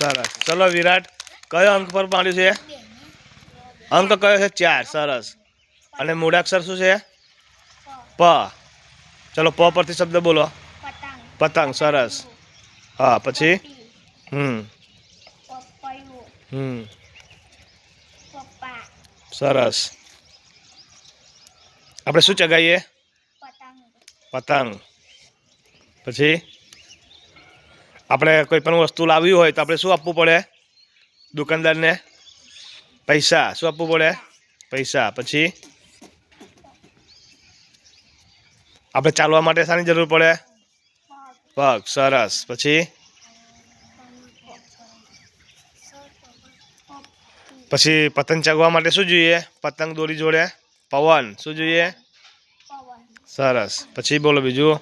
સરસ. ચલો વિરાટ, કયો અંક પર માંડ્યું છે? અંક કયો છે? 4. સરસ. અને મૂળાક્ષર શું છે? પ. ચલો પ પરથી શબ્દ બોલો. પતંગ. સરસ. હા પછી સરસ. આપણે શું ચગાવીએ? પતંગ. પછી આપણે કોઈ પણ વસ્તુ લાવવી હોય તો આપણે શું આપવું પડે દુકાનદારને? પૈસા. શું આપવું પડે? પૈસા. પછી આપણે ચાલવા માટે શાની જરૂર પડે? પગ. સરસ. પછી પતંગ ચગવા માટે શું જોઈએ? પતંગ દોરી જોડે પવન. શું જોઈએ? સરસ. પછી બોલો બીજું.